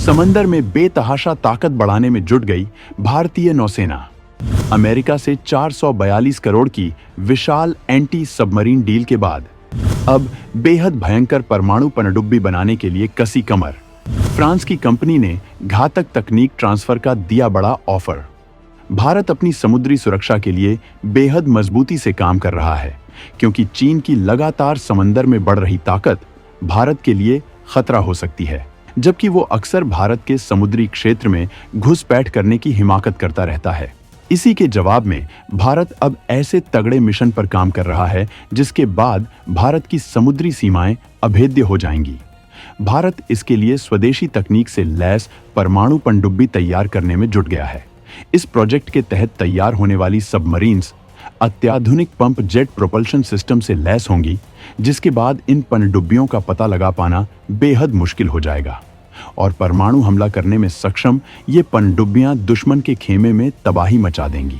समंदर में बेतहाशा ताकत बढ़ाने में जुट गई भारतीय नौसेना। अमेरिका से 442 करोड़ की विशाल एंटी सबमरीन डील के बाद अब बेहद भयंकर परमाणु पनडुब्बी बनाने के लिए कसी कमर। फ्रांस की कंपनी ने घातक तकनीक ट्रांसफर का दिया बड़ा ऑफर। भारत अपनी समुद्री सुरक्षा के लिए बेहद मजबूती से काम कर रहा है, क्योंकि चीन की लगातार समंदर में बढ़ रही ताकत भारत के लिए खतरा हो सकती है, जबकि वो अक्सर भारत के समुद्री क्षेत्र में घुसपैठ करने की हिमाकत करता रहता है। इसी के जवाब में भारत अब ऐसे तगड़े मिशन पर काम कर रहा है जिसके बाद भारत की समुद्री सीमाएं अभेद्य हो जाएंगी। भारत इसके लिए स्वदेशी तकनीक से लैस परमाणु पनडुब्बी तैयार करने में जुट गया है। इस प्रोजेक्ट के तहत तैयार होने वाली सबमरीन्स अत्याधुनिक पंप जेट प्रोपल्शन सिस्टम से लैस होंगी, जिसके बाद इन पनडुब्बियों का पता लगा पाना बेहद मुश्किल हो जाएगा और परमाणु हमला करने में सक्षम ये पनडुब्बियां दुश्मन के खेमे में तबाही मचा देंगी।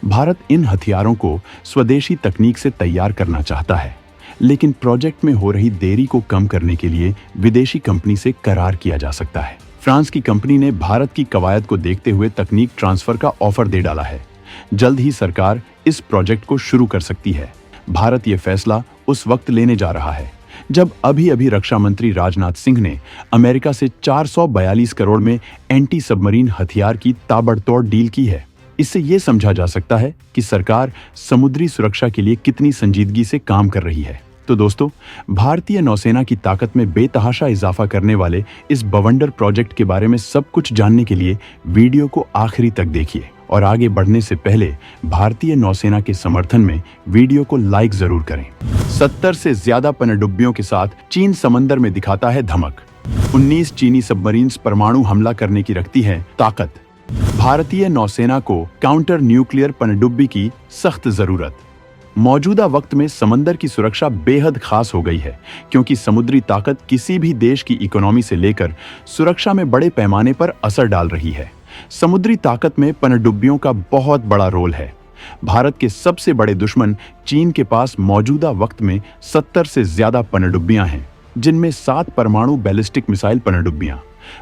भारत इन हथियारों को स्वदेशी तकनीक से तैयार करना चाहता है, लेकिन प्रोजेक्ट में हो रही देरी को कम करने के लिए विदेशी कंपनी से करार किया जा सकता है। फ्रांस की कंपनी ने भारत की कवायद को देखते हुए तकनीक ट्रांसफर का ऑफर दे डाला है। जल्द ही सरकार इस प्रोजेक्ट को शुरू कर सकती है। भारत ये फैसला उस वक्त लेने जा रहा है जब अभी रक्षा मंत्री राजनाथ सिंह ने अमेरिका से 442 करोड़ में एंटी सबमरीन हथियार की ताबड़तोड़ डील की है। इससे ये समझा जा सकता है कि सरकार समुद्री सुरक्षा के लिए कितनी संजीदगी से काम कर रही है। तो दोस्तों, भारतीय नौसेना की ताकत में बेतहाशा इजाफा करने वाले इस बवंडर प्रोजेक्ट के बारे में सब कुछ जानने के लिए वीडियो को आखिरी तक देखिए और आगे बढ़ने से पहले भारतीय नौसेना के समर्थन में वीडियो को लाइक जरूर करें। 70 से ज्यादा पनडुब्बियों के साथ चीन समंदर में दिखाता है धमक। 19 चीनी सबमरीन्स परमाणु हमला करने की रखती है ताकत। भारतीय नौसेना को काउंटर न्यूक्लियर पनडुब्बी की सख्त जरूरत। मौजूदा वक्त में समंदर की सुरक्षा बेहद खास हो गई है, क्योंकि समुद्री ताकत किसी भी देश की इकोनॉमी से लेकर सुरक्षा में बड़े पैमाने पर असर डाल रही है। समुद्री ताकत में पनडुब्बियों का बहुत बड़ा रोल है। भारत के सबसे बड़े दुश्मन चीन के पास मौजूदा वक्त में 70 से ज्यादा पनडुब्बियां हैं, जिनमें 7 परमाणु बैलिस्टिक मिसाइल पनडुब्बियां,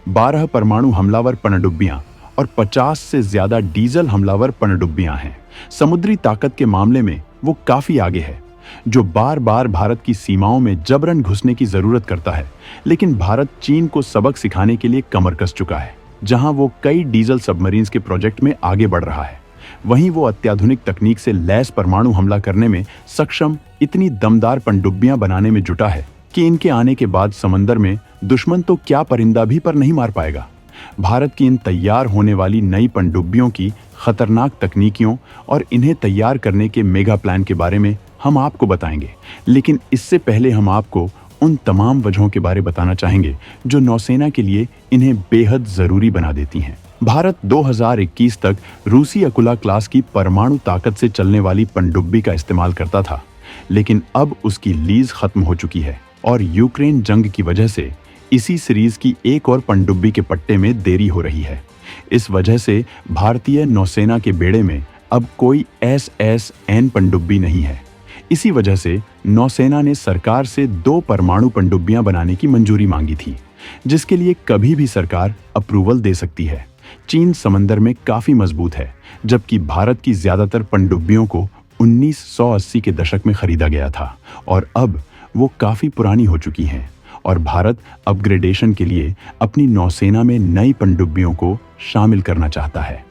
12 परमाणु हमलावर पनडुब्बियां और 50 से ज्यादा डीजल हमलावर पनडुब्बियां हैं। समुद्री ताकत के मामले में वो काफी आगे है, जो बार बार भारत की सीमाओं में जबरन घुसने की जरूरत करता है। लेकिन भारत चीन को सबक सिखाने के लिए कमर कस चुका है। जहां वो कई डीजल सबमरीन्स के प्रोजेक्ट में आगे बढ़ रहा है, वहीं वो अत्याधुनिक तकनीक से लैस परमाणु हमला करने में सक्षम इतनी दमदार पनडुब्बियां बनाने में जुटा है कि इनके आने के बाद समंदर में दुश्मन तो क्या परिंदा भी पर नहीं मार पाएगा। भारत की इन तैयार होने वाली नई पनडुब्बियों की खतरनाक तकनीकियों और इन्हें तैयार करने के मेगा प्लान के बारे में हम आपको बताएंगे, लेकिन इससे पहले हम आपको उन तमाम वजहों के बारे बताना चाहेंगे जो नौसेना के लिए इन्हें बेहद जरूरी बना देती हैं। भारत 2021 तक रूसी अकुला क्लास की परमाणु ताकत से चलने वाली पनडुब्बी का इस्तेमाल करता था, लेकिन अब उसकी लीज खत्म हो चुकी है और यूक्रेन जंग की वजह से इसी सीरीज की एक और पनडुब्बी के पट्टे में देरी हो रही है। इस वजह से भारतीय नौसेना के बेड़े में अब कोई SSN पनडुब्बी नहीं है। इसी वजह से नौसेना ने सरकार से 2 परमाणु पनडुब्बियां बनाने की मंजूरी मांगी थी, जिसके लिए कभी भी सरकार अप्रूवल दे सकती है। चीन समंदर में काफी मजबूत है, जबकि भारत की ज्यादातर पनडुब्बियों को 1980 के दशक में खरीदा गया था और अब वो काफी पुरानी हो चुकी हैं और भारत अपग्रेडेशन के लिए अपनी नौसेना में नई पनडुब्बियों को शामिल करना चाहता है।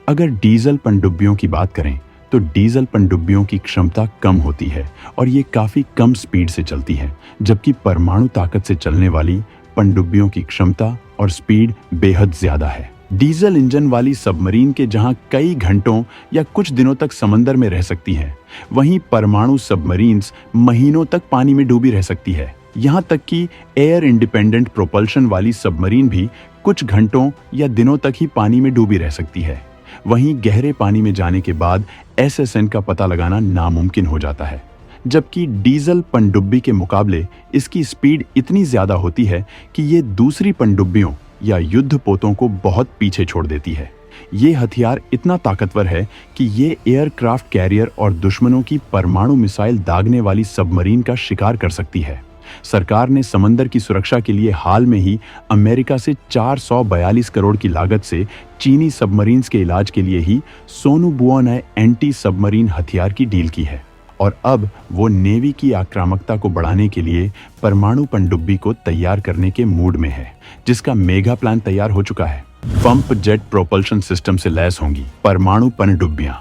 अगर डीजल पनडुब्बियों की बात करें तो डीजल पनडुब्बियों की क्षमता कम होती है और ये काफी कम स्पीड से चलती है, जबकि परमाणु ताकत से चलने वाली पनडुब्बियों की क्षमता और स्पीड बेहद ज्यादा है। डीजल इंजन वाली सबमरीन के जहां कई घंटों या कुछ दिनों तक समंदर में रह सकती हैं, वहीं परमाणु सबमरीन्स महीनों तक पानी में डूबी रह सकती है। यहाँ तक कि एयर इंडिपेंडेंट प्रोपल्शन वाली सबमरीन भी कुछ घंटों या दिनों तक ही पानी में डूबी रह सकती है। वहीं गहरे पानी में जाने के बाद SSN का पता लगाना नामुमकिन हो जाता है, जबकि डीजल पनडुब्बी के मुकाबले इसकी स्पीड इतनी ज्यादा होती है कि ये दूसरी पनडुब्बियों या युद्धपोतों को बहुत पीछे छोड़ देती है। ये हथियार इतना ताकतवर है कि ये एयरक्राफ्ट कैरियर और दुश्मनों की परमाणु मिसाइल दागने वाली सबमरीन का शिकार कर सकती है। सरकार ने समंदर की सुरक्षा के लिए हाल में ही अमेरिका से 442 करोड़ की लागत से चीनी सबमरीन्स के इलाज के लिए ही सोनुबुओनाई एंटी सबमरीन हथियार की डील की है और अब वो नेवी की आक्रामकता को बढ़ाने के लिए परमाणु पनडुब्बी को तैयार करने के मूड में है, जिसका मेगा प्लान तैयार हो चुका है। पंप जेट प्रोपल्शन सिस्टम से लैस होंगी परमाणु पनडुब्बियां।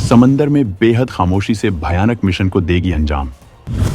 समंदर में बेहद खामोशी से भयानक मिशन को देगी अंजाम।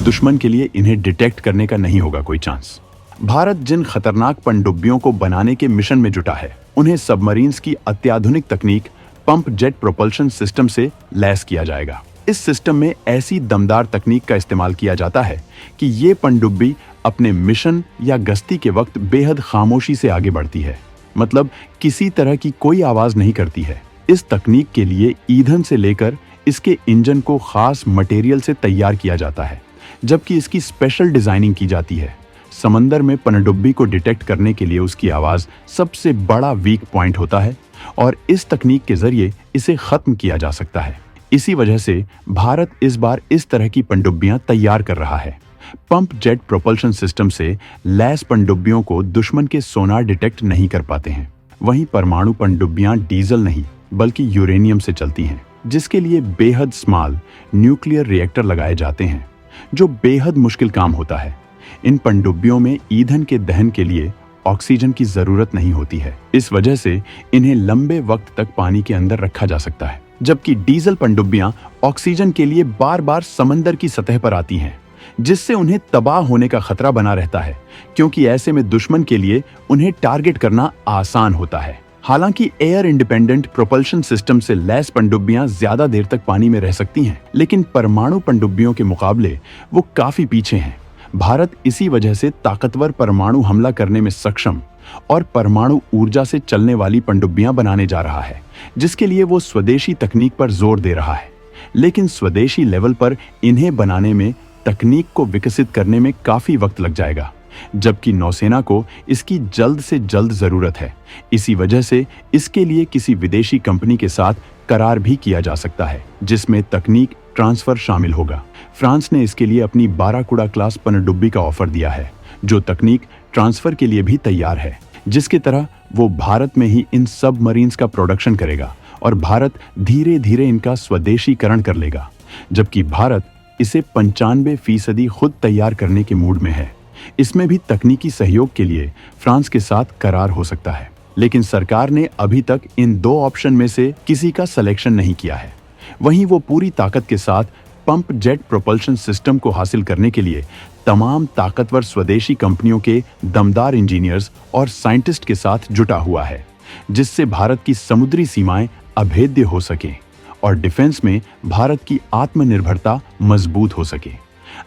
दुश्मन के लिए इन्हें डिटेक्ट करने का नहीं होगा कोई चांस। भारत जिन खतरनाक पनडुब्बियों को बनाने के मिशन में जुटा है, उन्हें सबमरीन्स की अत्याधुनिक तकनीक पंप जेट प्रोपल्शन सिस्टम से लैस किया जाएगा। इस सिस्टम में ऐसी दमदार तकनीक का इस्तेमाल किया जाता है कि ये पनडुब्बी अपने मिशन या गश्ती के वक्त बेहद खामोशी से आगे बढ़ती है, मतलब किसी तरह की कोई आवाज नहीं करती है। इस तकनीक के लिए ईंधन से लेकर इसके इंजन को खास मटेरियल से तैयार किया जाता है, जबकि इसकी स्पेशल डिजाइनिंग की जाती है। समंदर में पनडुब्बी को डिटेक्ट करने के लिए उसकी आवाज सबसे बड़ा वीक पॉइंट होता है और इस तकनीक के जरिए इसे खत्म किया जा सकता है। इसी वजह से भारत इस बार इस तरह की पनडुब्बियां तैयार कर रहा है। पंप जेट प्रोपल्शन सिस्टम से लैस पनडुब्बियों को दुश्मन के सोनार डिटेक्ट नहीं कर पाते हैं। वहीं परमाणु पनडुब्बियां डीजल नहीं बल्कि यूरेनियम से चलती हैं, जिसके लिए बेहद स्मॉल न्यूक्लियर रिएक्टर लगाए जाते हैं, जो बेहद मुश्किल काम होता है। इन पनडुब्बियों में ईंधन के दहन के लिए ऑक्सीजन की जरूरत नहीं होती है, इस वजह से इन्हें लंबे वक्त तक पानी के अंदर रखा जा सकता है, जबकि डीजल पनडुब्बियां ऑक्सीजन के लिए बार बार समंदर की सतह पर आती हैं, जिससे उन्हें तबाह होने का खतरा बना रहता है, क्योंकि ऐसे में दुश्मन के लिए उन्हें टारगेट करना आसान होता है। हालांकि एयर इंडिपेंडेंट प्रोपल्शन सिस्टम से लैस पनडुब्बियां ज्यादा देर तक पानी में रह सकती हैं, लेकिन परमाणु पनडुब्बियों के मुकाबले वो काफी पीछे हैं। भारत इसी वजह से ताकतवर परमाणु हमला करने में सक्षम और परमाणु ऊर्जा से चलने वाली पनडुब्बियां बनाने जा रहा है, जिसके लिए वो स्वदेशी तकनीक पर जोर दे रहा है। लेकिन स्वदेशी लेवल पर इन्हें बनाने में, तकनीक को विकसित करने में काफी वक्त लग जाएगा, जबकि नौसेना को इसकी जल्द से जल्द जरूरत है। इसी वजह से इसके लिए किसी विदेशी कंपनी के साथ करार भी किया जा सकता है, जिसमें तकनीक ट्रांसफर शामिल होगा। फ्रांस ने इसके लिए अपनी बाराकुड़ा क्लास पनडुब्बी का ऑफर दिया है, जो तकनीक ट्रांसफर के लिए भी तैयार है, जिसकी तरह वो भारत में ही इन सबमरीन्स का प्रोडक्शन करेगा और भारत धीरे धीरे इनका स्वदेशीकरण कर लेगा, जबकि भारत इसे 95% खुद तैयार करने के मूड में है। इसमें भी तकनीकी सहयोग के लिए फ्रांस के साथ करार हो सकता है, लेकिन सरकार ने अभी तक इन दो ऑप्शन में से किसी का सिलेक्शन नहीं किया है। वहीं वो पूरी ताकत के साथ पंप जेट प्रोपल्शन सिस्टम को हासिल करने के लिए तमाम ताकतवर स्वदेशी कंपनियों के दमदार इंजीनियर्स और साइंटिस्ट के साथ जुटा हुआ है, जिससे भारत की समुद्री सीमाएं अभेद्य हो सके और डिफेंस में भारत की आत्मनिर्भरता मजबूत हो सके।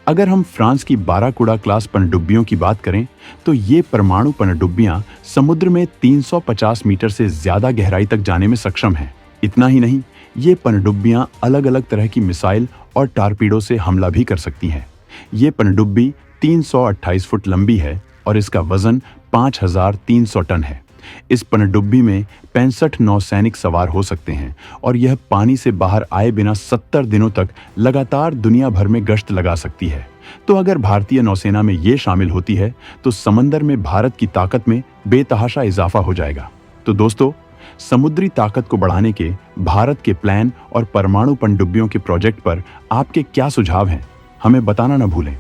अगर हम फ्रांस की बाराकुड़ा क्लास पनडुब्बियों की बात करें, तो ये परमाणु पनडुब्बियां समुद्र में 350 मीटर से ज्यादा गहराई तक जाने में सक्षम हैं। इतना ही नहीं, ये पनडुब्बियां अलग अलग तरह की मिसाइल और टारपीडो से हमला भी कर सकती हैं। ये पनडुब्बी 328 फुट लंबी है और इसका वजन 5300 टन है। इस पनडुब्बी में 65 नौसैनिक सवार हो सकते हैं और यह पानी से बाहर आए बिना 70 दिनों तक लगातार दुनिया भर में गश्त लगा सकती है। तो अगर भारतीय नौसेना में ये शामिल होती है, तो समंदर में भारत की ताकत में बेतहाशा इजाफा हो जाएगा। तो दोस्तों, समुद्री ताकत को बढ़ाने के भारत के प्लान और परमाणु पनडुब्बियों के प्रोजेक्ट पर आपके क्या सुझाव हैं, हमें बताना न भूलें।